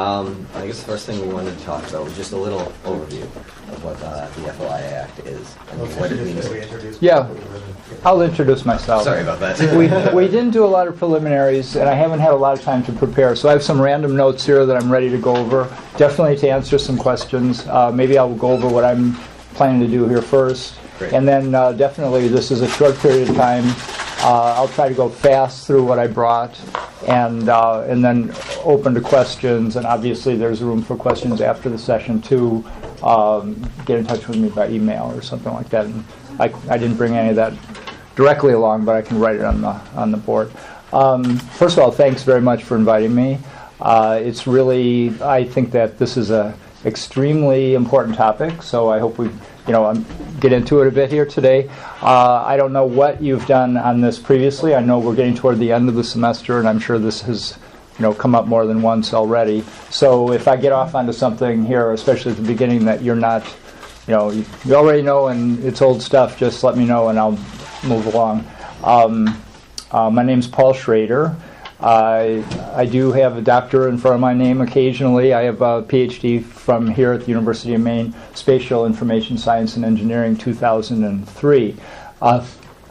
I guess the first thing we wanted to talk about was just a little overview of what the FOIA Act is and what it means. Yeah, I'll introduce myself. Sorry about that. we didn't do a lot of preliminaries, and I haven't had a lot of time to prepare, so I have some random notes here that I'm ready to go over, definitely to answer some questions. Maybe I'll go over what I'm planning to do here first. Great. And then definitely this is a short period of time. I'll try to go fast through what I brought, and then open to questions. And obviously, there's room for questions after the session too. Get in touch with me by email or something like that. And I didn't bring any of that directly along, but I can write it on the board. First of all, thanks very much for inviting me. It's really, I think that this is a extremely important topic. So I hope we get into it a bit here today. I don't know what you've done on this previously. I know we're getting toward the end of the semester, and I'm sure this has come up more than once already. So if I get off onto something here, especially at the beginning, that you're not, you already know and it's old stuff, just let me know and I'll move along. My name's Paul Schroeder. I do have a doctor in front of my name occasionally. I have a PhD from here at the University of Maine, Spatial Information Science and Engineering, 2003.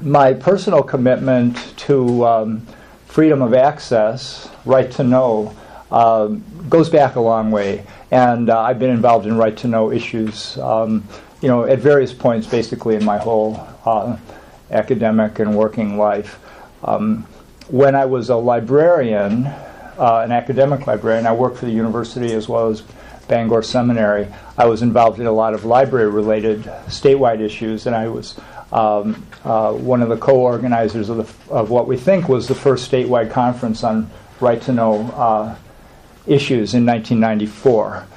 My personal commitment to freedom of access, right to know, goes back a long way. And I've been involved in right to know issues, at various points basically in my whole academic and working life. When I was a librarian, an academic librarian, I worked for the university as well as Bangor Seminary. I was involved in a lot of library-related statewide issues, and I was one of the co-organizers of what we think was the first statewide conference on right-to-know issues in 1994.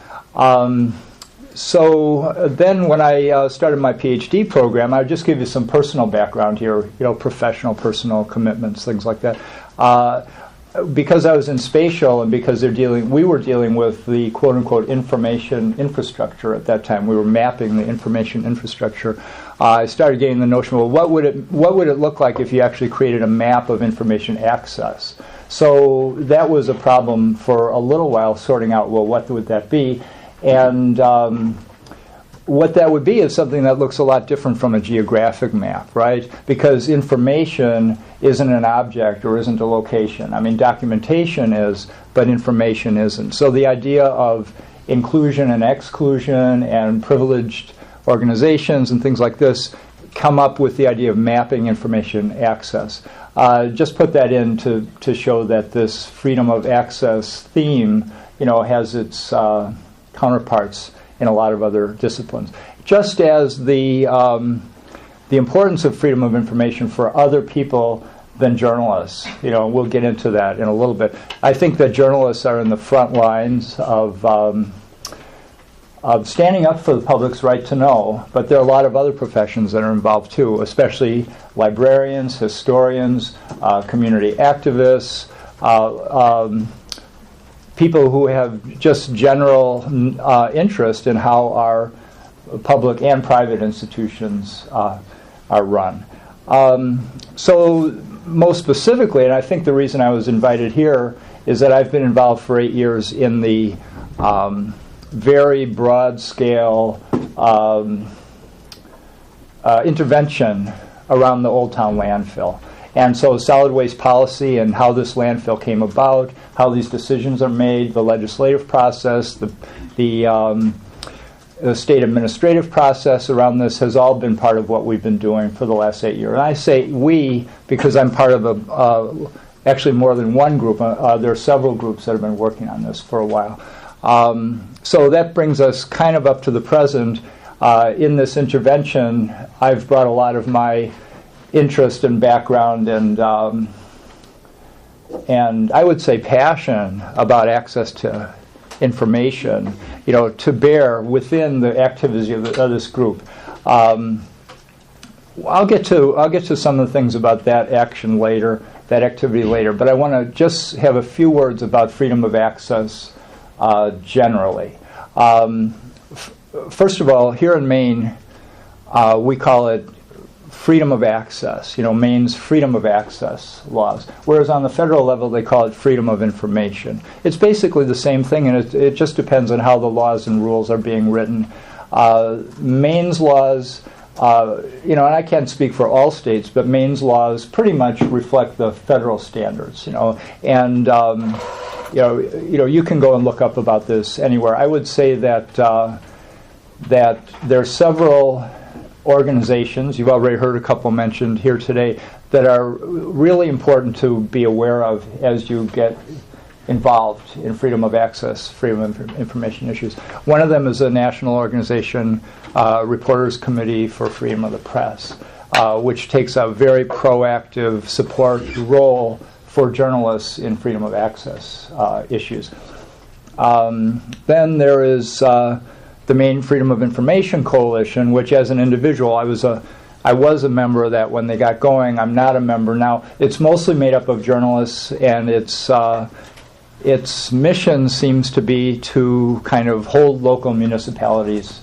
So then when I started my PhD program, I'll just give you some personal background here, professional, personal commitments, things like that. Because I was in spatial and because we were dealing with the quote-unquote information infrastructure at that time. We were mapping the information infrastructure. I started getting the notion, well, what would it look like if you actually created a map of information access? So that was a problem for a little while, sorting out, well, what would that be? And what that would be is something that looks a lot different from a geographic map, right? Because information isn't an object or isn't a location. I mean, documentation is, but information isn't. So the idea of inclusion and exclusion and privileged organizations and things like this come up with the idea of mapping information access. Just put that in to show that this freedom of access theme, has its counterparts in a lot of other disciplines. Just as the importance of freedom of information for other people than journalists. We'll get into that in a little bit. I think that journalists are in the front lines of standing up for the public's right to know, but there are a lot of other professions that are involved too, especially librarians, historians, community activists, people who have just general interest in how our public and private institutions are run. So most specifically, and I think the reason I was invited here is that I've been involved for 8 years in the very broad-scale intervention around the Old Town landfill. And so solid waste policy and how this landfill came about, how these decisions are made, the legislative process, the state administrative process around this has all been part of what we've been doing for the last 8 years. And I say we because I'm part of actually more than one group. There are several groups that have been working on this for a while. So that brings us kind of up to the present. In this intervention, I've brought a lot of my interest and background and I would say passion about access to information, to bear within the activities of this group. I'll get to some of the things about that activity later, but I want to just have a few words about freedom of access generally. First of all, here in Maine, we call it freedom of access, Maine's freedom of access laws. Whereas on the federal level, they call it freedom of information. It's basically the same thing, and it just depends on how the laws and rules are being written. Maine's laws, and I can't speak for all states, but Maine's laws pretty much reflect the federal standards, and you can go and look up about this anywhere. I would say that there are several organizations, you've already heard a couple mentioned here today, that are really important to be aware of as you get involved in freedom of access, freedom of information issues. One of them is a national organization, Reporters Committee for Freedom of the Press, which takes a very proactive support role for journalists in freedom of access issues. Then there is the Maine Freedom of Information Coalition, which as an individual, I was a member of that when they got going. I'm not a member now. It's mostly made up of journalists, and its mission seems to be to kind of hold local municipalities,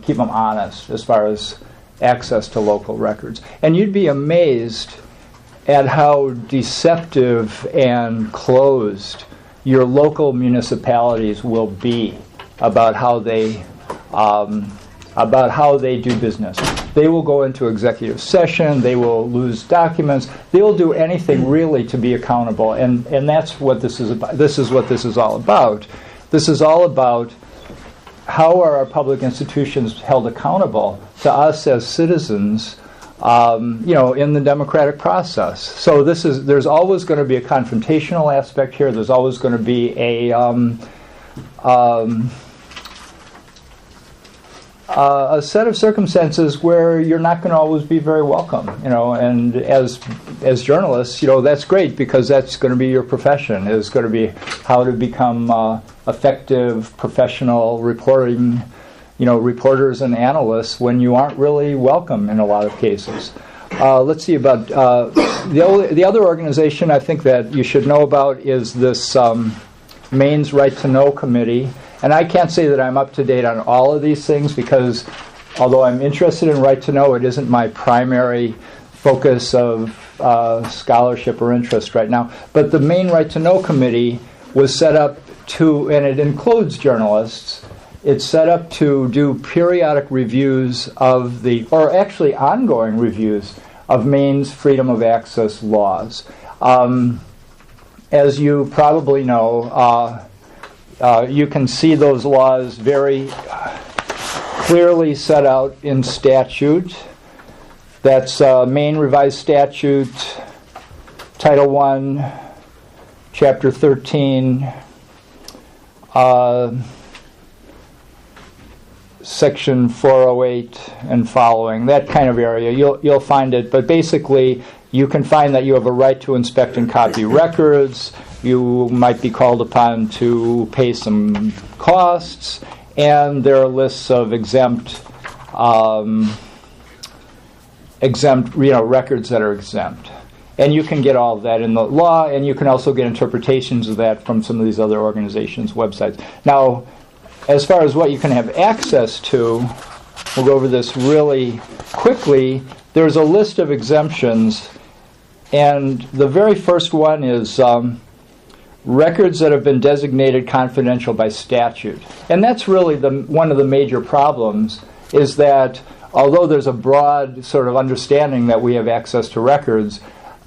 keep them honest as far as access to local records. And you'd be amazed at how deceptive and closed your local municipalities will be about how they do business. They will go into executive session. They will lose documents. They will do anything really to be accountable, and that's what this is about. This is what this is all about. This is all about how are our public institutions held accountable to us as citizens, in the democratic process. So there's always going to be a confrontational aspect here. There's always going to be a set of circumstances where you're not going to always be very welcome, and as journalists, that's great because that's going to be your profession. It's going to be how to become effective professional reporting, reporters and analysts when you aren't really welcome in a lot of cases. Let's see about the other organization I think that you should know about is this Maine's Right to Know Committee. And I can't say that I'm up to date on all of these things because although I'm interested in right to know, it isn't my primary focus of scholarship or interest right now. But the Maine Right to Know Committee was set up to, and it includes journalists, it's set up to do periodic reviews of or actually ongoing reviews of Maine's freedom of access laws. As you probably know, you can see those laws very clearly set out in statute. That's Maine Revised Statute, Title I, Chapter 13, Section 408 and following, that kind of area. You'll find it, but basically you can find that you have a right to inspect and copy records. You might be called upon to pay some costs, and there are lists of exempt records that are exempt. And you can get all of that in the law, and you can also get interpretations of that from some of these other organizations' websites. Now, as far as what you can have access to, we'll go over this really quickly. There's a list of exemptions, and the very first one is records that have been designated confidential by statute. And that's really one of the major problems, is that although there's a broad sort of understanding that we have access to records,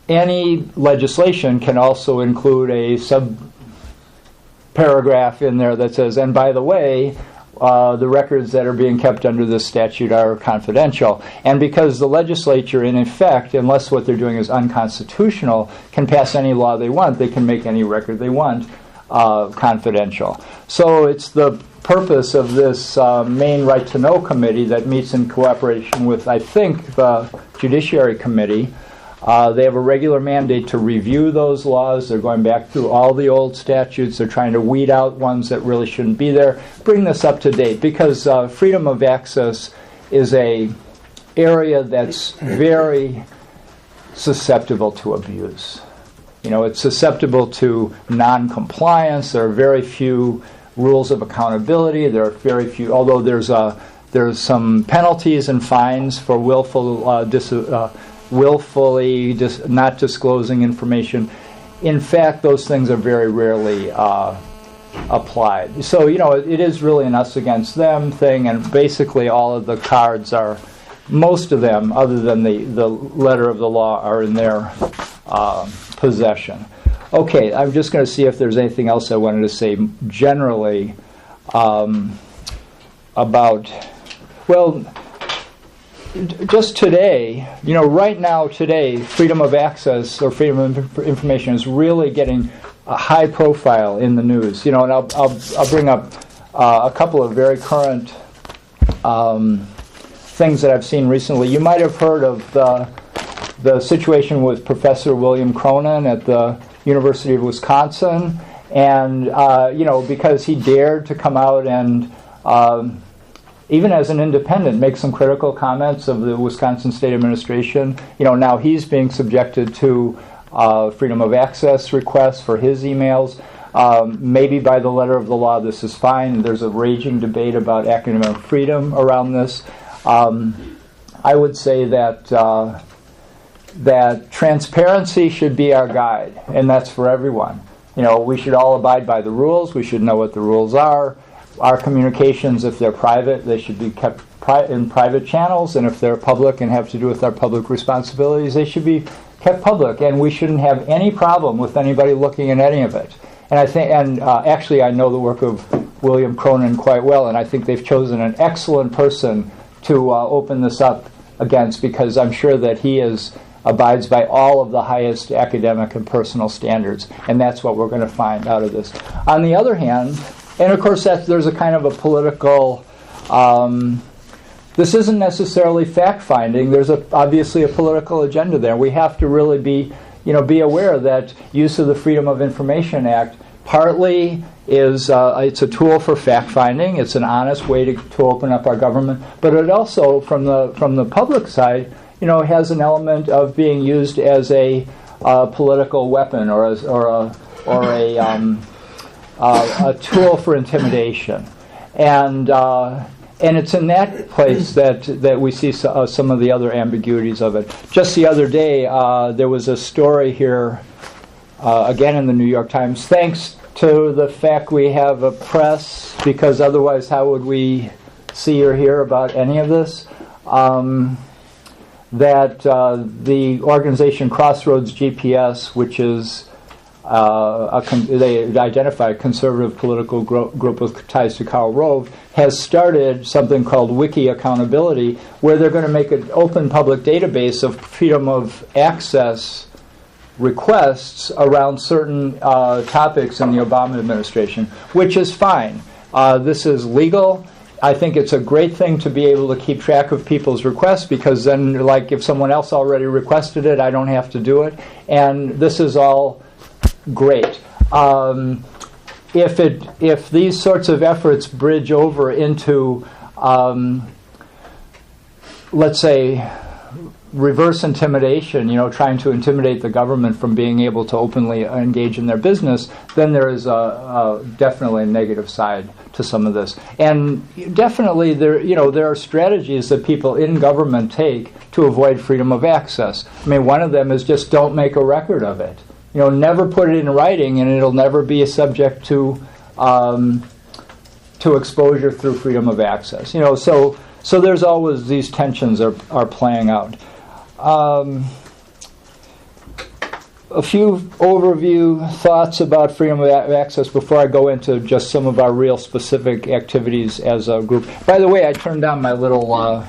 any legislation can also include a sub-paragraph in there that says, and by the way, the records that are being kept under this statute are confidential. And because the legislature, in effect, unless what they're doing is unconstitutional, can pass any law they want, they can make any record they want confidential. So it's the purpose of this Maine Right to Know Committee that meets in cooperation with, I think, the Judiciary Committee. They have a regular mandate to review those laws. They're going back through all the old statutes. They're trying to weed out ones that really shouldn't be there, bring this up to date, because freedom of access is a area that's very susceptible to abuse. It's susceptible to non-compliance. There are very few rules of accountability. There are very few, although there's a There's some penalties and fines for willfully not disclosing information. In fact, those things are very rarely applied. So, it is really an us against them thing, and basically all of the cards are, most of them, other than the letter of the law, are in their possession. Okay, I'm just going to see if there's anything else I wanted to say generally about, well, just today, right now today, freedom of access or freedom of information is really getting a high profile in the news. And I'll bring up a couple of very current things that I've seen recently. You might have heard of the situation with Professor William Cronin at the University of Wisconsin, and because he dared to come out and even as an independent, make some critical comments of the Wisconsin State Administration. Now he's being subjected to freedom of access requests for his emails. Maybe by the letter of the law this is fine. There's a raging debate about academic freedom around this. I would say that transparency should be our guide, and that's for everyone. We should all abide by the rules. We should know what the rules are. Our communications, if they're private, they should be kept in private channels, and if they're public and have to do with our public responsibilities, they should be kept public, and we shouldn't have any problem with anybody looking at any of it. And I think, actually, I know the work of William Cronin quite well, and I think they've chosen an excellent person to open this up against, because I'm sure that he abides by all of the highest academic and personal standards, and that's what we're going to find out of this. On the other hand, and of course there's a kind of a political, this isn't necessarily fact-finding, there's obviously a political agenda there. We have to really be aware that use of the Freedom of Information Act partly is it's a tool for fact-finding. It's an honest way to open up our government, but it also, from the public side, has an element of being used as a political weapon or a tool for intimidation, and it's in that place that we see some of the other ambiguities of it. Just the other day, there was a story here, again in the New York Times, thanks to the fact we have a press, because otherwise how would we see or hear about any of this, that the organization Crossroads GPS, which is they identify a conservative political group with ties to Karl Rove, has started something called Wiki Accountability, where they're going to make an open public database of freedom of access requests around certain topics in the Obama administration, which is fine. This is legal. I think it's a great thing to be able to keep track of people's requests, because then, like, if someone else already requested it, I don't have to do it. And this is all great. If these sorts of efforts bridge over into, let's say, reverse intimidation, trying to intimidate the government from being able to openly engage in their business, then there is definitely a negative side to some of this. And definitely there are strategies that people in government take to avoid freedom of access. I mean, one of them is just don't make a record of it. Never put it in writing, and it'll never be a subject to exposure through freedom of access. So there's always these tensions are playing out. A few overview thoughts about freedom of access before I go into just some of our real specific activities as a group. By the way, I turned down my little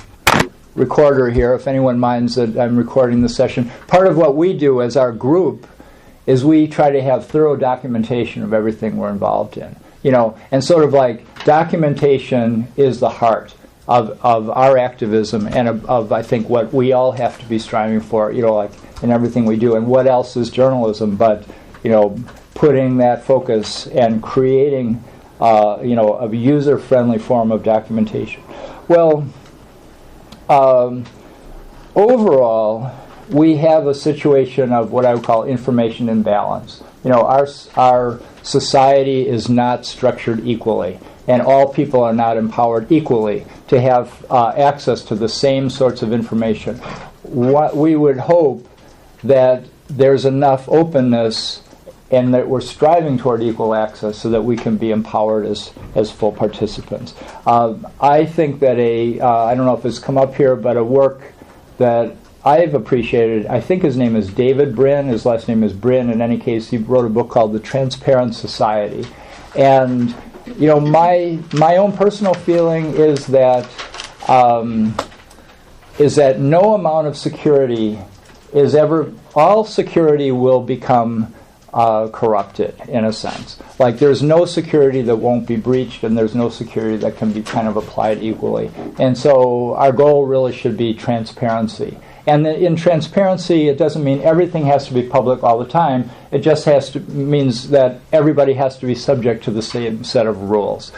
recorder here, if anyone minds that I'm recording the session. Part of what we do as our group is we try to have thorough documentation of everything we're involved in. And sort of like documentation is the heart of our activism and of I think what we all have to be striving for, like in everything we do. And what else is journalism but, putting that focus and creating, a user-friendly form of documentation. Well, overall, we have a situation of what I would call information imbalance. Our society is not structured equally, and all people are not empowered equally to have access to the same sorts of information. What we would hope that there's enough openness and that we're striving toward equal access so that we can be empowered as full participants. I think that I don't know if it's come up here, but a work that I've appreciated, I think his name is David Brin, his last name is Brin. In any case, he wrote a book called The Transparent Society. And, my own personal feeling is that no amount of security all security will become corrupted, in a sense. Like, there's no security that won't be breached, and there's no security that can be kind of applied equally. And so our goal really should be transparency. And in transparency, it doesn't mean everything has to be public all the time. It just means that everybody has to be subject to the same set of rules.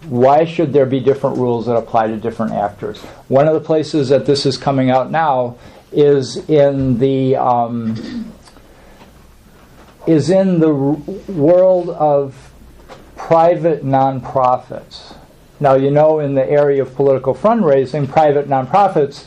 Why should there be different rules that apply to different actors? One of the places that this is coming out now is in the world of private nonprofits. Now, in the area of political fundraising, private nonprofits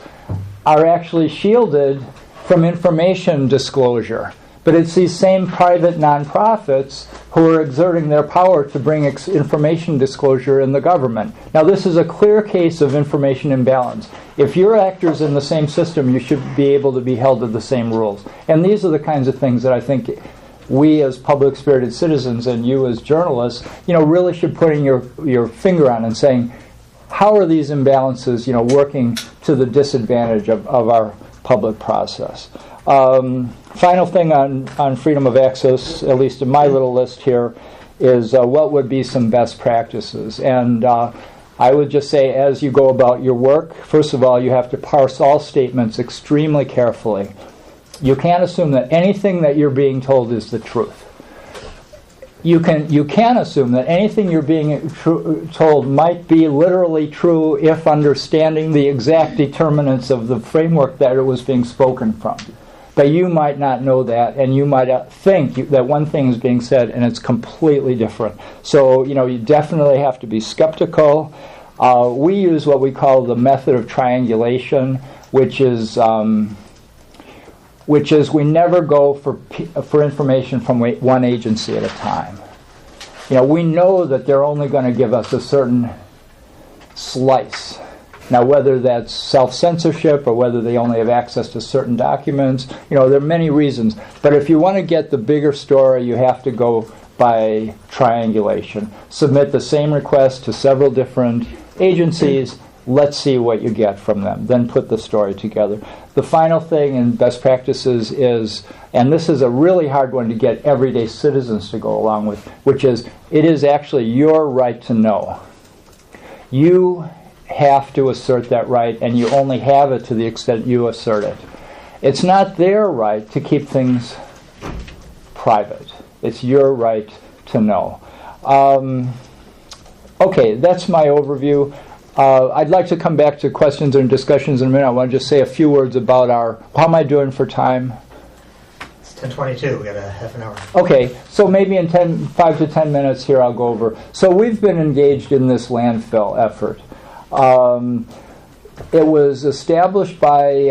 are actually shielded from information disclosure. But it's these same private nonprofits who are exerting their power to bring information disclosure in the government. Now, this is a clear case of information imbalance. If you're actors in the same system, you should be able to be held to the same rules. And these are the kinds of things that I think we as public-spirited citizens and you as journalists, really should put your finger on and saying, how are these imbalances, working to the disadvantage of our public process? Final thing on freedom of access, at least in my little list here, is what would be some best practices. And I would just say, as you go about your work, first of all, you have to parse all statements extremely carefully. You can't assume that anything that you're being told is the truth. You can assume that anything you're being told might be literally true if understanding the exact determinants of the framework that it was being spoken from. But you might not know that, and you might think that one thing is being said and it's completely different. So, you definitely have to be skeptical. We use what we call the method of triangulation, which is we never go for information from one agency at a time. We know that they're only going to give us a certain slice. Now, whether that's self-censorship or whether they only have access to certain documents, there are many reasons. But if you want to get the bigger story, you have to go by triangulation. Submit the same request to several different agencies. Let's see what you get from them. Then put the story together. The final thing in best practices is, and this is a really hard one to get everyday citizens to go along with, which is, it is actually your right to know. You have to assert that right, and you only have it to the extent you assert it. It's not their right to keep things private. It's your right to know. Okay, that's my overview. I'd like to come back to questions and discussions in a minute. I want to just say a few words about how am I doing for time? It's 10:22. We got a half an hour. Okay, so maybe in 5 to 10 minutes here I'll go over. So we've been engaged in this landfill effort. It was established by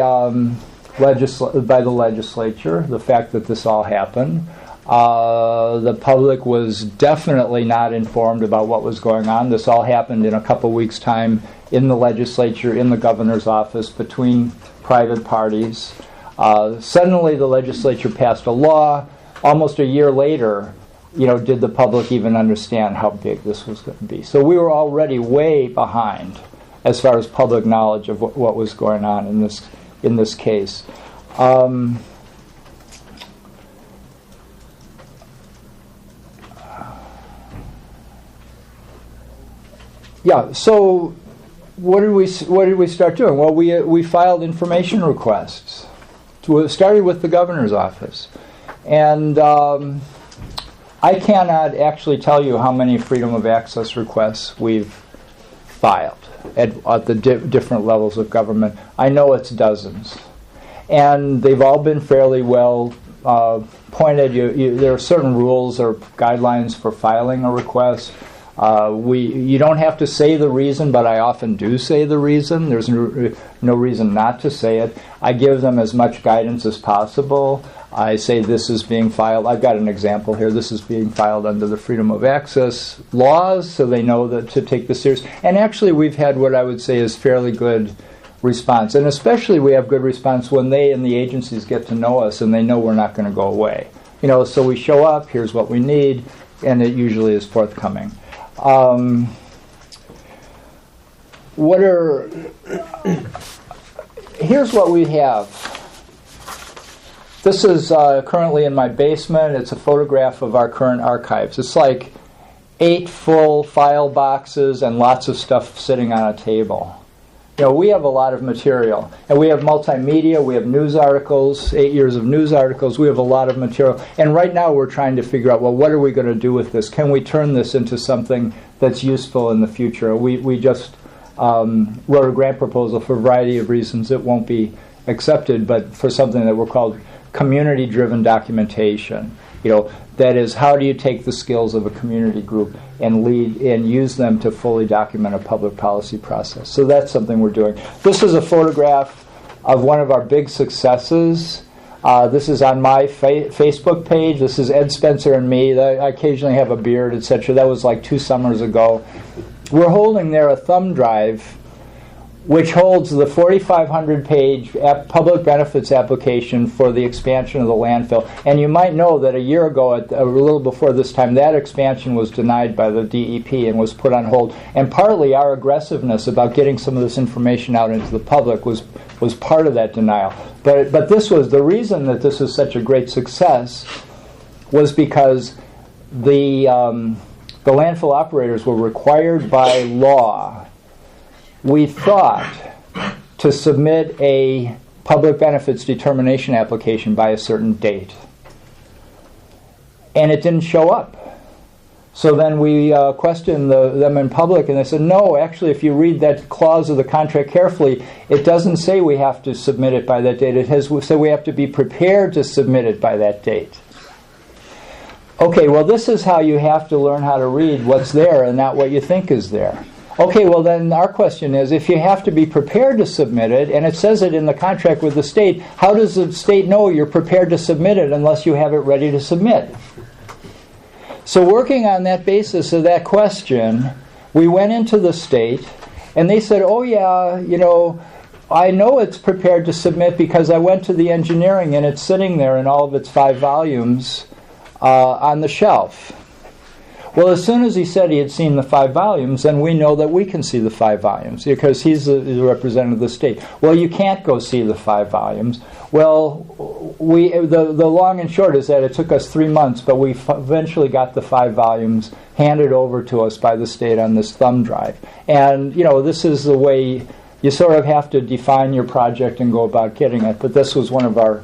the legislature, the fact that this all happened. The public was definitely not informed about what was going on. This all happened in a couple weeks' time in the legislature, in the governor's office, between private parties. Suddenly the legislature passed a law. Almost a year later, did the public even understand how big this was going to be? So we were already way behind as far as public knowledge of what was going on in this case. Yeah. So what did we start doing? Well, we filed information requests. It started with the governor's office, and I cannot actually tell you how many freedom of access requests we've filed at the different levels of government. I know it's dozens, and they've all been fairly well pointed, there are certain rules or guidelines for filing a request. You don't have to say the reason, but I often do say the reason. There's no reason not to say it. I give them as much guidance as possible. I say this is being filed. I've got an example here. This is being filed under the Freedom of Access laws, so they know that to take this serious. And actually, we've had what I would say is fairly good response. And especially we have good response when they and the agencies get to know us and they know we're not going to go away. So we show up, here's what we need, and it usually is forthcoming. Here's what we have. This is currently in my basement. It's a photograph of our current archives. It's like 8 full file boxes and lots of stuff sitting on a table. We have a lot of material. And we have multimedia, we have news articles, 8 years of news articles, we have a lot of material. And right now we're trying to figure out, well, what are we going to do with this? Can we turn this into something that's useful in the future? We just wrote a grant proposal for a variety of reasons. It won't be accepted, but for something that we're called community-driven documentation. That is, how do you take the skills of a community group and lead and use them to fully document a public policy process? So that's something we're doing. This is a photograph of one of our big successes. This is on my Facebook page. This is Ed Spencer and me. I occasionally have a beard, etc. That was like 2 summers ago. We're holding there a thumb drive which holds the 4,500-page public benefits application for the expansion of the landfill. And you might know that a year ago, a little before this time, that expansion was denied by the DEP and was put on hold. And partly our aggressiveness about getting some of this information out into the public was part of that denial. But this was the reason that this is such a great success was because the landfill operators were required by law, we thought, to submit a public benefits determination application by a certain date. And it didn't show up. So then we questioned them in public, and they said, no, actually, if you read that clause of the contract carefully, it doesn't say we have to submit it by that date. It has said we have to be prepared to submit it by that date. Okay, well, this is how you have to learn how to read what's there and not what you think is there. Okay, well then our question is, if you have to be prepared to submit it, and it says it in the contract with the state, how does the state know you're prepared to submit it unless you have it ready to submit? So working on that basis of that question, we went into the state, and they said, oh yeah, I know it's prepared to submit because I went to the engineering and it's sitting there in all of its 5 volumes on the shelf. Well, as soon as he said he had seen the 5 volumes, then we know that we can see the 5 volumes because he's the representative of the state. Well, you can't go see the 5 volumes. Well, the long and short is that it took us 3 months, but we eventually got the 5 volumes handed over to us by the state on this thumb drive. And, this is the way you sort of have to define your project and go about getting it. But this was one of our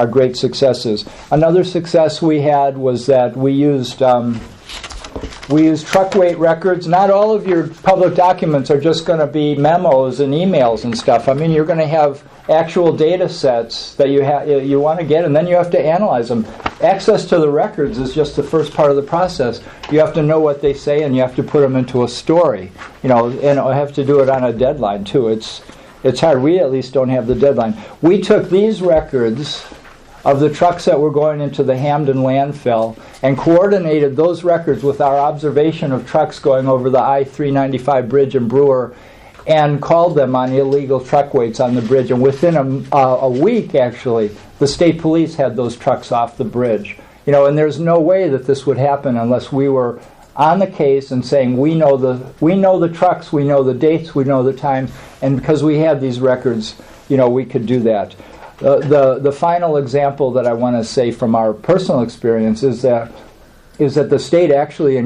great successes. Another success we had was that we used truck weight records. Not all of your public documents are just going to be memos and emails and stuff. I mean, you're going to have actual data sets that you want to get, and then you have to analyze them. Access to the records is just the first part of the process. You have to know what they say, and you have to put them into a story. And I have to do it on a deadline, too. It's hard. We at least don't have the deadline. We took these records of the trucks that were going into the Hamden landfill and coordinated those records with our observation of trucks going over the I-395 bridge in Brewer and called them on illegal truck weights on the bridge. And within a week, actually, the state police had those trucks off the bridge. And there's no way that this would happen unless we were on the case and saying we know the trucks, we know the dates, we know the times, and because we had these records, we could do that. The final example that I want to say from our personal experience is that the state actually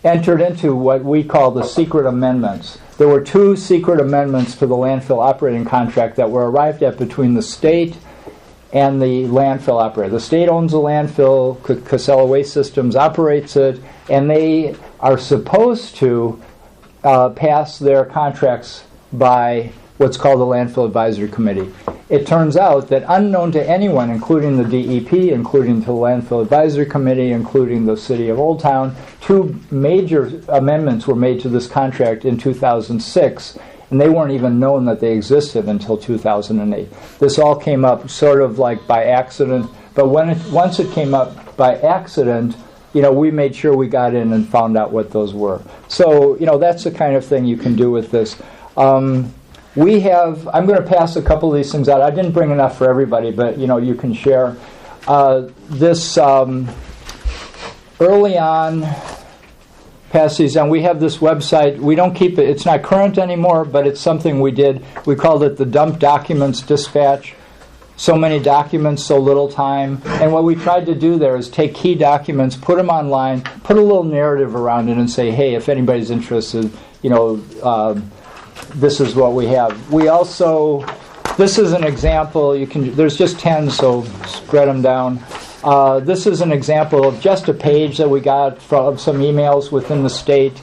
entered into what we call the secret amendments. There were 2 secret amendments to the landfill operating contract that were arrived at between the state and the landfill operator. The state owns the landfill, Casella Waste Systems operates it, and they are supposed to pass their contracts by what's called the Landfill Advisory Committee. it turns out that unknown to anyone, including the DEP, including the Landfill Advisory Committee, including the City of Old Town, 2 major amendments were made to this contract in 2006, and they weren't even known that they existed until 2008. This all came up sort of like by accident, but once it came up by accident, we made sure we got in and found out what those were. So, that's the kind of thing you can do with this. I'm going to pass a couple of these things out. I didn't bring enough for everybody, but, you can share. This, early on, pass these down. We have this website. We don't keep it. It's not current anymore, but it's something we did. We called it the Dump Documents Dispatch. So many documents, so little time. And what we tried to do there is take key documents, put them online, put a little narrative around it, and say, hey, if anybody's interested, this is what we have. We also, this is an example. There's just 10, so spread them down. This is an example of just a page that we got from some emails within the state.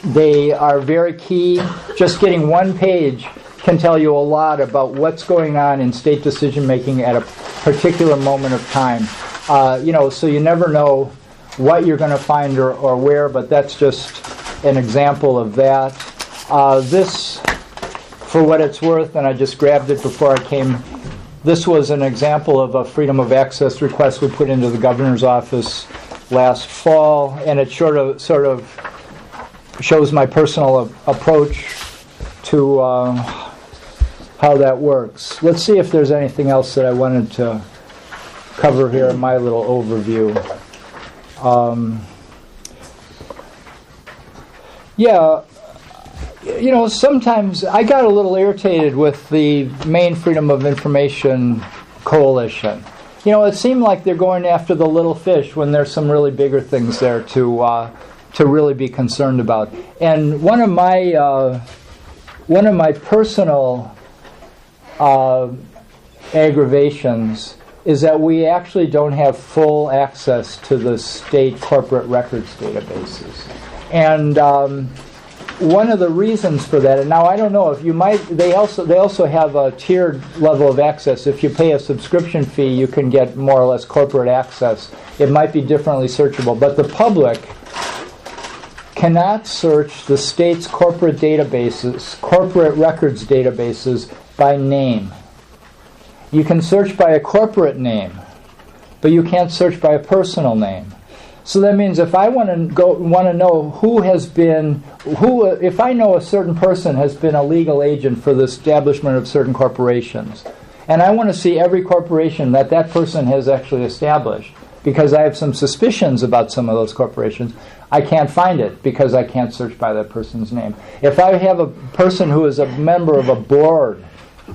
They are very key. Just getting one page can tell you a lot about what's going on in state decision making at a particular moment of time. So you never know what you're going to find or where, but that's just an example of that. This, for what it's worth, and I just grabbed it before I came, this was an example of a freedom of access request we put into the governor's office last fall, and it sort of shows my personal approach to how that works. Let's see if there's anything else that I wanted to cover here in my little overview. Sometimes I got a little irritated with the Maine Freedom of Information Coalition. It seemed like they're going after the little fish when there's some really bigger things there to really be concerned about. And one of my personal aggravations is that we actually don't have full access to the state corporate records databases. And one of the reasons for that, and now I don't know if you might, they also have a tiered level of access. If you pay a subscription fee, you can get more or less corporate access. It might be differently searchable, but the public cannot search the state's corporate databases, corporate records databases, by name. You can search by a corporate name, but you can't search by a personal name. So that means if I want to know if I know a certain person has been a legal agent for the establishment of certain corporations, and I want to see every corporation that person has actually established, because I have some suspicions about some of those corporations, I can't find it because I can't search by that person's name. If I have a person who is a member of a board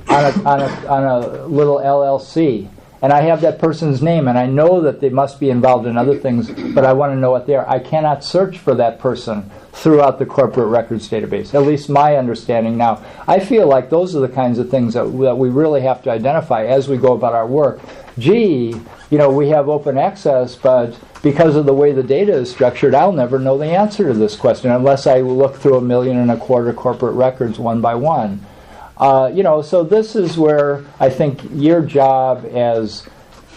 on a little LLC, and I have that person's name, and I know that they must be involved in other things, but I want to know what they are, I cannot search for that person throughout the corporate records database, at least my understanding now. I feel like those are the kinds of things that we really have to identify as we go about our work. We have open access, but because of the way the data is structured, I'll never know the answer to this question unless I look through 1.25 million corporate records one by one. So this is where I think your job as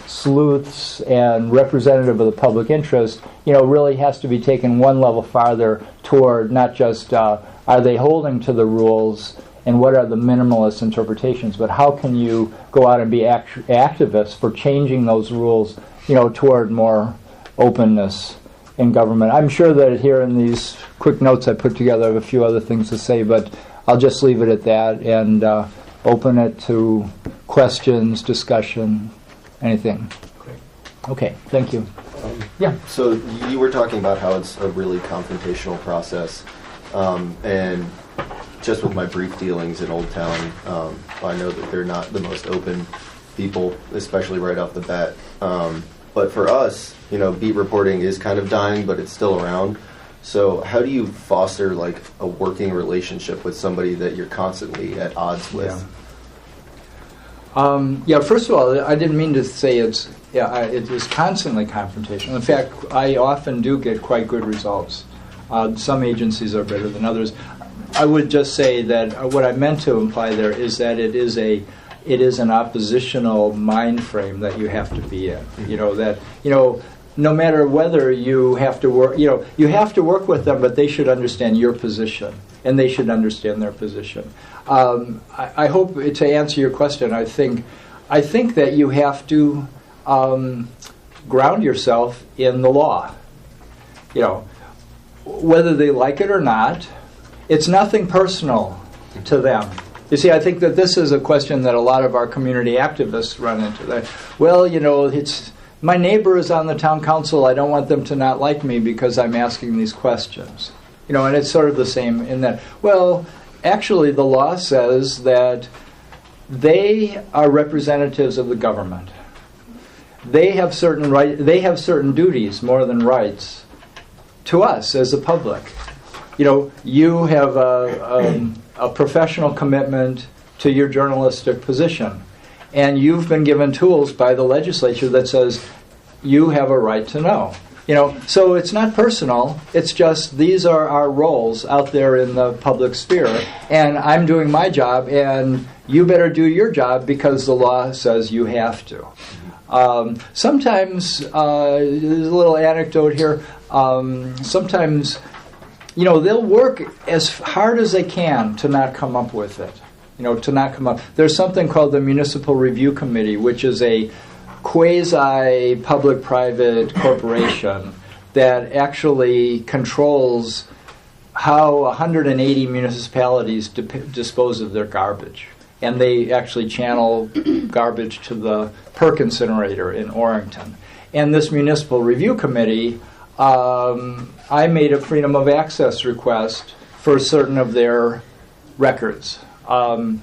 sleuths and representative of the public interest, really has to be taken one level farther toward not just are they holding to the rules and what are the minimalist interpretations, but how can you go out and be activists for changing those rules, toward more openness in government. I'm sure that here in these quick notes I put together, I have a few other things to say, but I'll just leave it at that and open it to questions, discussion, anything. Great. Okay, thank you. Yeah. So you were talking about how it's a really confrontational process, and just with my brief dealings in Old Town, I know that they're not the most open people, especially right off the bat. But for us, beat reporting is kind of dying, but it's still around. So how do you foster like a working relationship with somebody that you're constantly at odds with? First of all, I didn't mean to say it is constantly confrontational. In fact, I often do get quite good results. Some agencies are better than others. I would just say that what I meant to imply there is that it is an oppositional mind frame that you have to be in. No matter whether you have to work, you have to work with them, but they should understand your position, and they should understand their position. I hope to answer your question. I think that you have to ground yourself in the law. Whether they like it or not, it's nothing personal to them. You see, I think that this is a question that a lot of our community activists run into. That, it's my neighbor is on the town council. I don't want them to not like me because I'm asking these questions. And it's sort of the same in that. Well, actually, the law says that they are representatives of the government. They have certain duties more than rights to us as the public. You have a professional commitment to your journalistic position, and you've been given tools by the legislature that says you have a right to know. So it's not personal. It's just these are our roles out there in the public sphere, and I'm doing my job, and you better do your job because the law says you have to. Sometimes, there's a little anecdote here, sometimes, they'll work as hard as they can to not come up with it, to not come up. There's something called the Municipal Review Committee, which is a quasi-public-private corporation that actually controls how 180 municipalities dispose of their garbage. And they actually channel garbage to the Perk incinerator in Orrington. And this Municipal Review Committee, I made a freedom of access request for certain of their records. And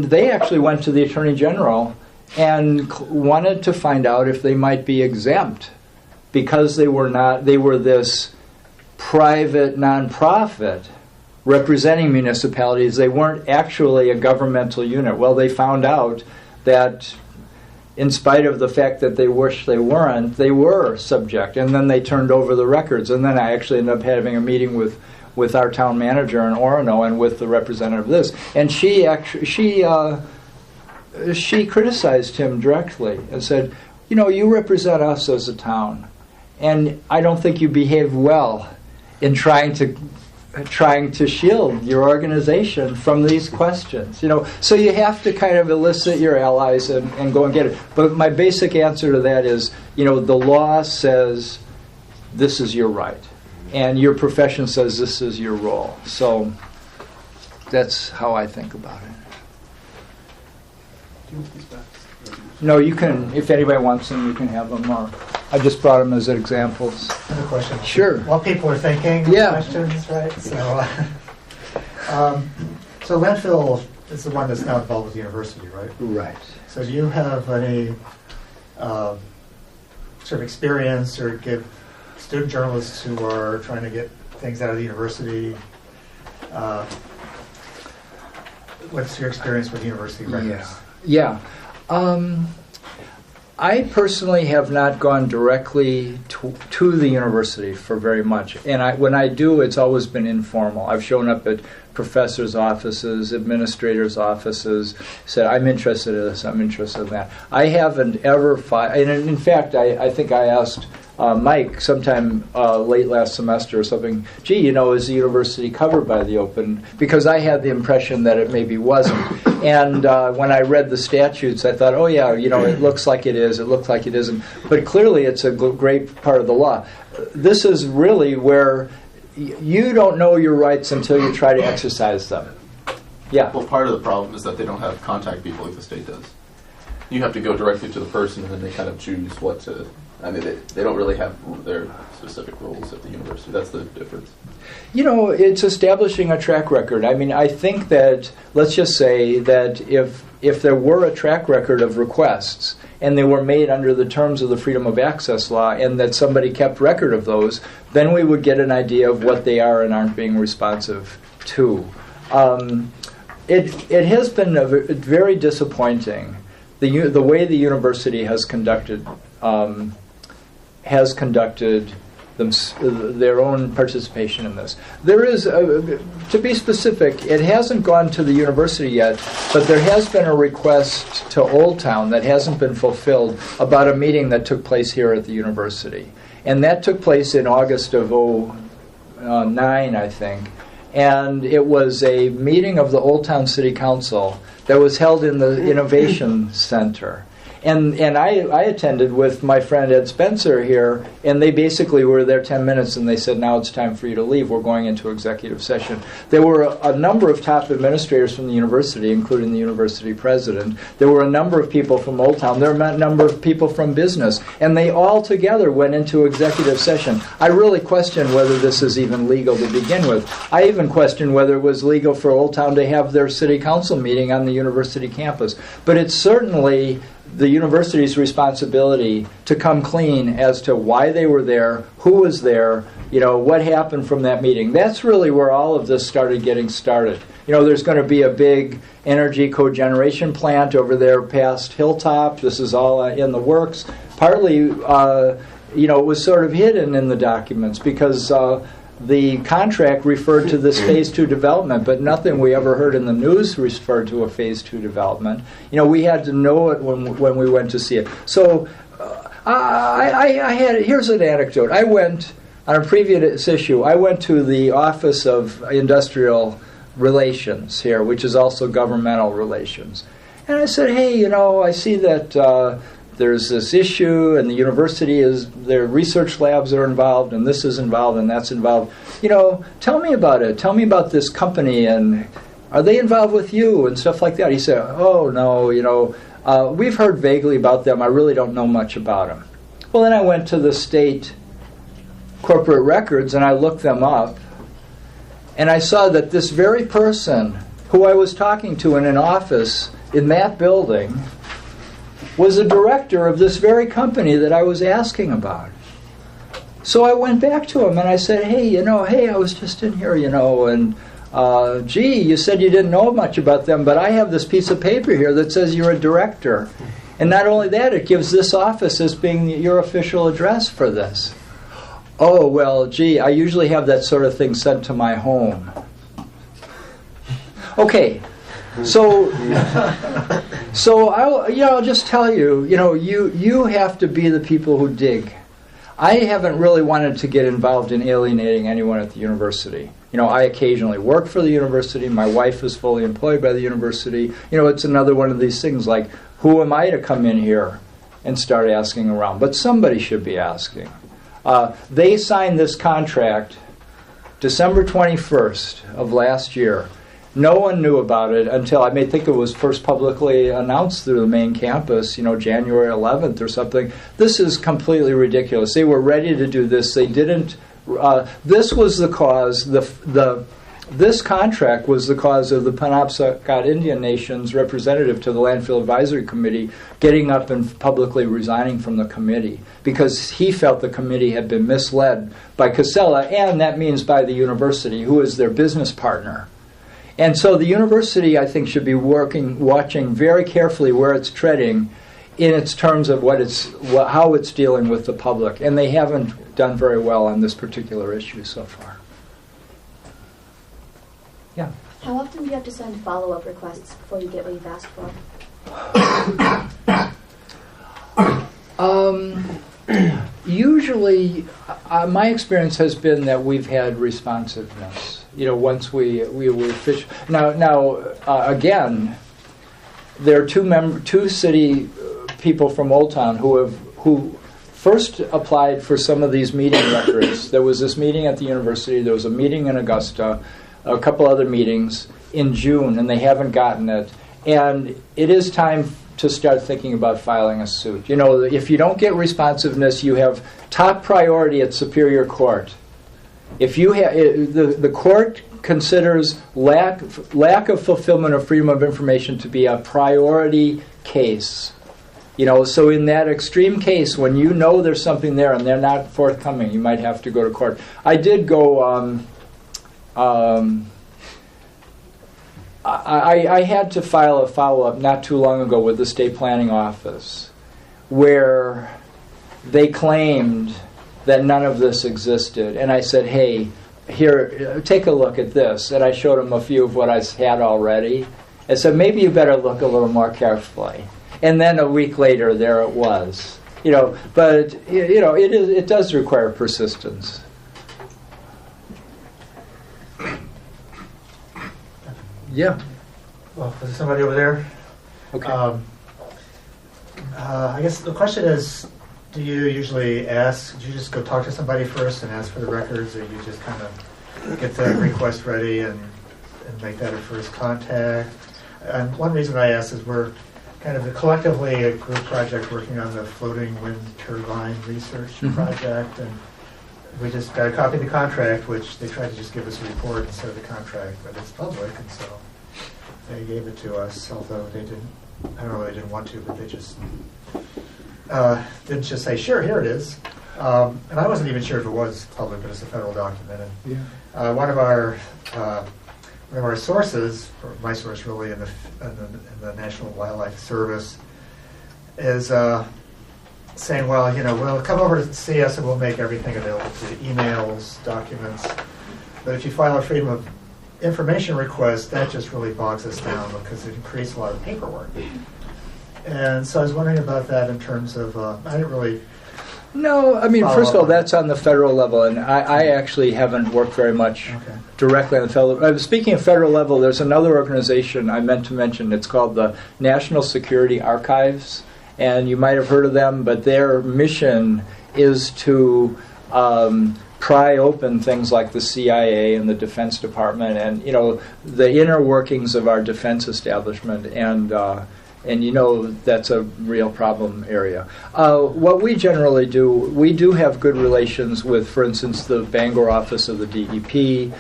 they actually went to the Attorney General and wanted to find out if they might be exempt because they were this private nonprofit representing municipalities. They weren't actually a governmental unit. Well, they found out that in spite of the fact that they wished they weren't, they were subject. And then they turned over the records. And then I actually ended up having a meeting with our town manager in Orono and with the representative of this. And she criticized him directly and said, you represent us as a town, and I don't think you behave well in trying to shield your organization from these questions. So you have to kind of elicit your allies and go and get it. But my basic answer to that is, the law says this is your right, and your profession says this is your role. So that's how I think about it. No, you can, if anybody wants them, you can have them. Or I just brought them as examples. Another question. Sure. While people are thinking questions, right? So landfill is the one that's now involved with the university, right? Right. So do you have any sort of experience or give student journalists who are trying to get things out of the university? What's your experience with university records? Yeah. I personally have not gone directly to the university for very much. And when I do, it's always been informal. I've shown up at professors' offices, administrators' offices, said, I'm interested in this, I'm interested in that. I haven't ever and in fact, I think I asked Mike sometime late last semester or something, is the university covered by the open? Because I had the impression that it maybe wasn't. And when I read the statutes, I thought, it looks like it is, it looks like it isn't. But clearly it's a great part of the law. This is really where you don't know your rights until you try to exercise them. Yeah. Well, part of the problem is that they don't have contact people like the state does. You have to go directly to the person, and then they kind of choose what to... they don't really have their specific roles at the university. That's the difference. It's establishing a track record. I think that, let's just say that if there were a track record of requests and they were made under the terms of the Freedom of Access Law and that somebody kept record of those, then we would get an idea of what they are and aren't being responsive to. It has been very disappointing, the way the university has conducted their own participation in this. There is, to be specific, it hasn't gone to the university yet, but there has been a request to Old Town that hasn't been fulfilled about a meeting that took place here at the university. And that took place in August of 2009, I think. And it was a meeting of the Old Town City Council that was held in the Innovation Center. And I attended with my friend Ed Spencer here, and they basically were there 10 minutes, and they said, now it's time for you to leave. We're going into executive session. There were a number of top administrators from the university, including the university president. There were a number of people from Old Town. There were a number of people from business. And they all together went into executive session. I really question whether this is even legal to begin with. I even question whether it was legal for Old Town to have their city council meeting on the university campus. But it's certainly the university's responsibility to come clean as to why they were there, who was there, what happened from that meeting. That's really where all of this started getting started. There's going to be a big energy cogeneration plant over there past Hilltop. This is all in the works. Partly, it was sort of hidden in the documents because the contract referred to this Phase 2 development, but nothing we ever heard in the news referred to a Phase 2 development. We had to know it when we went to see it. So here's an anecdote. I went, on a previous issue, I went to the Office of Industrial Relations here, which is also governmental relations. And I said, hey, I see that there's this issue, and the university their research labs are involved, and this is involved, and that's involved. Tell me about it. Tell me about this company, and are they involved with you, and stuff like that. He said, oh, no, we've heard vaguely about them. I really don't know much about them. Well, then I went to the state corporate records, and I looked them up, and I saw that this very person who I was talking to in an office in that building was a director of this very company that I was asking about. So I went back to him and I said, hey, I was just in here, and gee, you said you didn't know much about them, but I have this piece of paper here that says you're a director. And not only that, it gives this office as being your official address for this. Oh, well, gee, I usually have that sort of thing sent to my home. Okay. So I'll just tell you, you have to be the people who dig. I haven't really wanted to get involved in alienating anyone at the university. I occasionally work for the university. My wife is fully employed by the university. It's another one of these things like, who am I to come in here and start asking around? But somebody should be asking. They signed this contract December 21st of last year. No one knew about it until, I think it was first publicly announced through the Maine campus, January 11th or something. This is completely ridiculous. They were ready to do this. They didn't. This was the cause. This contract was the cause of the Penobscot Indian Nation's representative to the Landfill Advisory Committee getting up and publicly resigning from the committee because he felt the committee had been misled by Casella, and that means by the university, who is their business partner. And so the university, I think, should be watching very carefully where it's treading in its terms of how it's dealing with the public. And they haven't done very well on this particular issue so far. Yeah. How often do you have to send follow-up requests before you get what you've asked for? Usually, my experience has been that we've had responsiveness. Once we fish. Now, again, there are two city people from Old Town who first applied for some of these meeting records. There was this meeting at the university. There was a meeting in Augusta, a couple other meetings in June, and they haven't gotten it. And it is time to start thinking about filing a suit. If you don't get responsiveness, you have top priority at Superior Court. If you the court considers lack of fulfillment of freedom of information to be a priority case. So in that extreme case, when there's something there and they're not forthcoming, you might have to go to court. I did go. I had to file a follow-up not too long ago with the State Planning Office, where they claimed that none of this existed. And I said, hey, here, take a look at this. And I showed him a few of what I had already. And said, maybe you better look a little more carefully. And then a week later, there it was. But it does require persistence. Yeah. Well, is there somebody over there? Okay. I guess the question is, do you usually ask, do you just go talk to somebody first and ask for the records, or you just kind of get the request ready and make that a first contact? And one reason I ask is we're kind of collectively a group project working on the floating wind turbine research project, and we just got a copy of the contract, which they tried to just give us a report instead of the contract, but it's public, and so they gave it to us, although they didn't, I don't know why they didn't want to, but they just didn't just say, sure, here it is. And I wasn't even sure if it was public, but it's a federal document. And one of our sources, or my source really in the National Wildlife Service, is saying, well, come over to see us and we'll make everything available to you, emails, documents. But if you file a Freedom of Information request, that just really bogs us down because it creates a lot of paperwork. And so I was wondering about that in terms of, I didn't really... No, I mean, first of all, that's on the federal level, and I actually haven't worked very much directly on the federal. Speaking of federal level, there's another organization I meant to mention. It's called the National Security Archives, and you might have heard of them, but their mission is to pry open things like the CIA and the Defense Department, and the inner workings of our defense establishment, and that's a real problem area. What we generally do, we do have good relations with, for instance, the Bangor office of the DEP.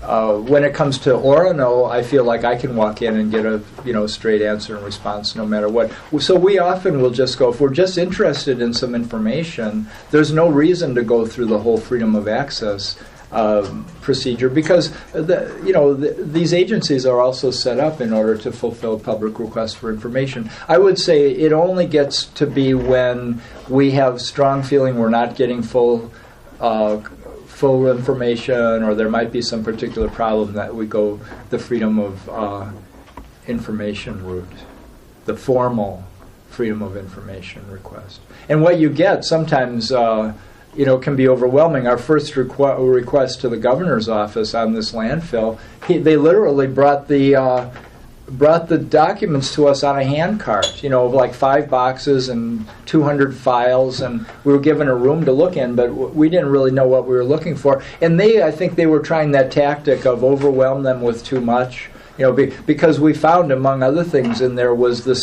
When it comes to Orono, I feel like I can walk in and get a straight answer and response no matter what. So we often will just go, if we're just interested in some information, there's no reason to go through the whole freedom of access procedure, because these agencies are also set up in order to fulfill public requests for information. I would say it only gets to be when we have strong feeling we're not getting full information, or there might be some particular problem, that we go the freedom of information route, the formal freedom of information request. And what you get sometimes can be overwhelming. Our first request to the governor's office on this landfill, they literally brought the documents to us on a hand cart, like 5 boxes and 200 files, and we were given a room to look in, but we didn't really know what we were looking for. And I think they were trying that tactic of overwhelm them with too much. Because we found, among other things, in there was the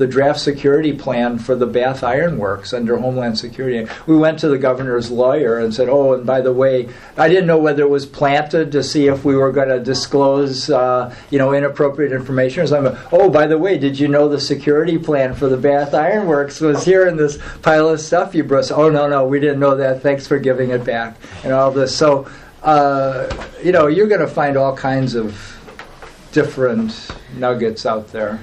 draft security plan for the Bath Iron Works under Homeland Security. We went to the governor's lawyer and said, oh, and by the way, I didn't know whether it was planted to see if we were going to disclose, inappropriate information. So oh, by the way, did you know the security plan for the Bath Iron Works was here in this pile of stuff you brought? Oh, no, we didn't know that. Thanks for giving it back and all this. So, you're going to find all kinds of different nuggets out there.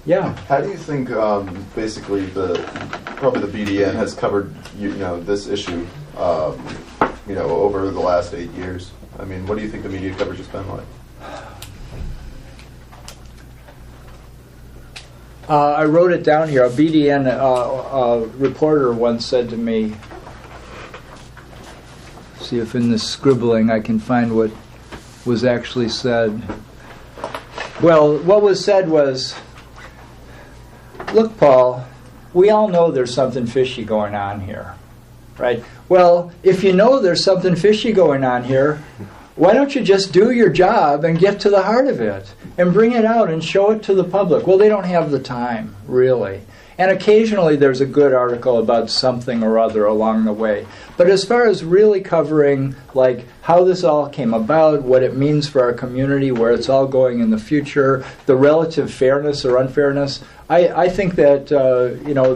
Yeah. How do you think basically probably the BDN has covered this issue over the last 8 years? I mean, what do you think the media coverage has been like? I wrote it down here. A BDN reporter once said to me, see if in this scribbling I can find what was actually said. Well, what was said was, look, Paul, we all know there's something fishy going on here, right? Well, if you know there's something fishy going on here, why don't you just do your job and get to the heart of it and bring it out and show it to the public? Well, they don't have the time, really. And occasionally there's a good article about something or other along the way. But as far as really covering like how this all came about, what it means for our community, where it's all going in the future, the relative fairness or unfairness, I think that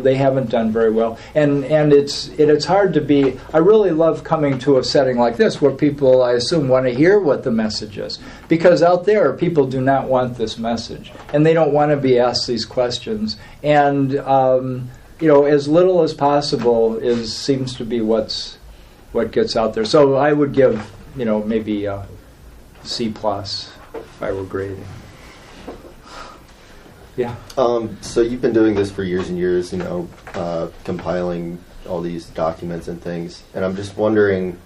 they haven't done very well. And it's hard to be. I really love coming to a setting like this where people, I assume, want to hear what the message is, because out there people do not want this message and they don't want to be asked these questions. And as little as possible seems to be what gets out there. So I would give, maybe a C+ if I were grading. Yeah. So you've been doing this for years and years, compiling all these documents and things, and I'm just wondering,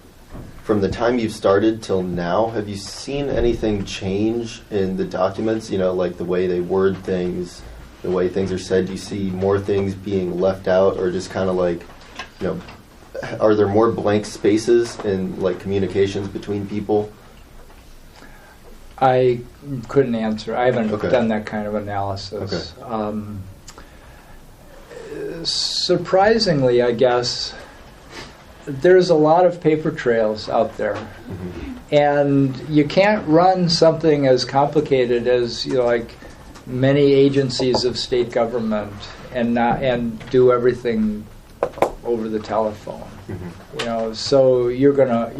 from the time you've started till now, have you seen anything change in the documents? Like the way they word things, the way things are said. Do you see more things being left out, or just kind of like, are there more blank spaces in like communications between people? I couldn't answer. I haven't Okay. done that kind of analysis. Okay. Surprisingly, I guess, there's a lot of paper trails out there. Mm-hmm. And you can't run something as complicated as like many agencies of state government and do everything over the telephone. Mm-hmm. So you're gonna,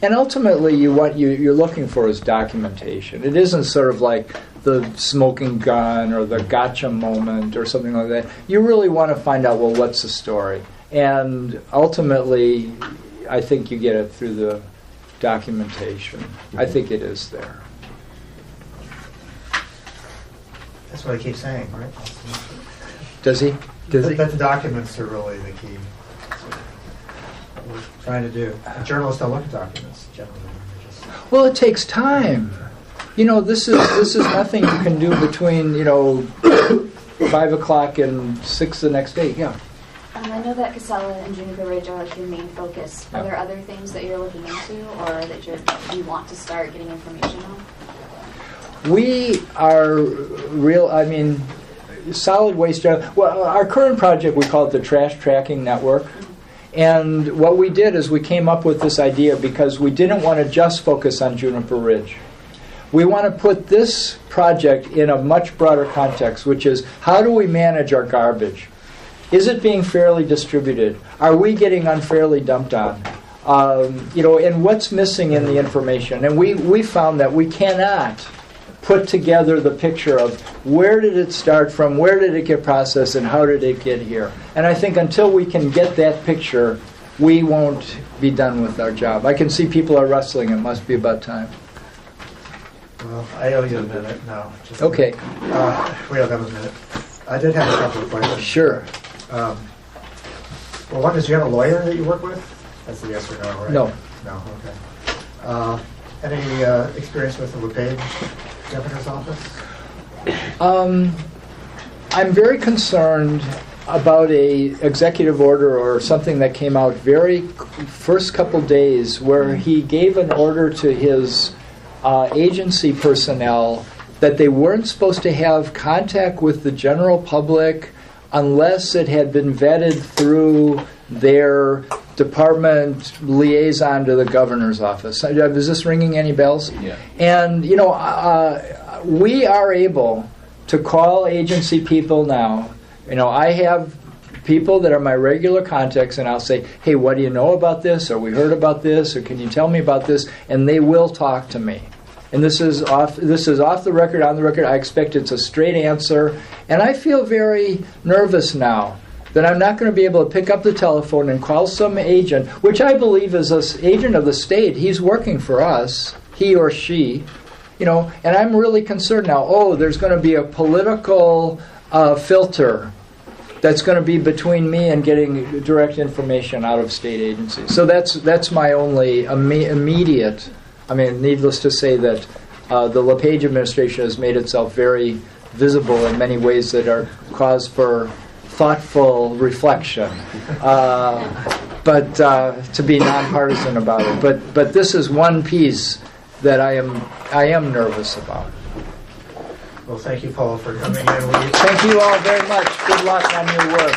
and ultimately you're looking for is documentation. It isn't sort of like the smoking gun or the gotcha moment or something like that. You really want to find out, well, what's the story? And ultimately, I think you get it through the documentation. I think it is there. That's what I keep saying, right? Does he? That the documents are really the key. That's what we're trying to do. Journalists don't look at documents generally. Well, it takes time. This is nothing you can do between 5 o'clock and 6 the next day. Yeah. I know that Casella and Juniper Ridge are like your main focus. Are there other things that you're looking into, or that you want to start getting information on? We are solid waste. Well, our current project, we call it the Trash Tracking Network. And what we did is we came up with this idea because we didn't want to just focus on Juniper Ridge. We want to put this project in a much broader context, which is how do we manage our garbage? Is it being fairly distributed? Are we getting unfairly dumped on? And what's missing in the information? And we found that we cannot put together the picture of where did it start from, where did it get processed, and how did it get here. And I think until we can get that picture, we won't be done with our job. I can see people are wrestling. It must be about time. Well, I owe you a minute now. Okay. We don't have a minute. I did have a couple of questions. Sure. Well, one is, you have a lawyer that you work with? That's a yes or no, right? No. No, okay. Any experience with the LePage governor's office? I'm very concerned about a executive order or something that came out very first couple days where he gave an order to his agency personnel that they weren't supposed to have contact with the general public unless it had been vetted through their department liaison to the governor's office. Is this ringing any bells? Yeah. And, we are able to call agency people now. I have people that are my regular contacts, and I'll say, hey, what do you know about this? Or we heard about this? Or can you tell me about this? And they will talk to me. And this is off the record, on the record. I expect it's a straight answer. And I feel very nervous now that I'm not going to be able to pick up the telephone and call some agent, which I believe is an agent of the state. He's working for us, he or she. And I'm really concerned now, there's going to be a political filter that's going to be between me and getting direct information out of state agencies. So that's my only immediate. Needless to say that the LePage administration has made itself very visible in many ways that are cause for thoughtful reflection, but to be nonpartisan about it. But this is one piece that I am nervous about. Well, thank you, Paul, for coming in. Thank you all very much. Good luck on your work.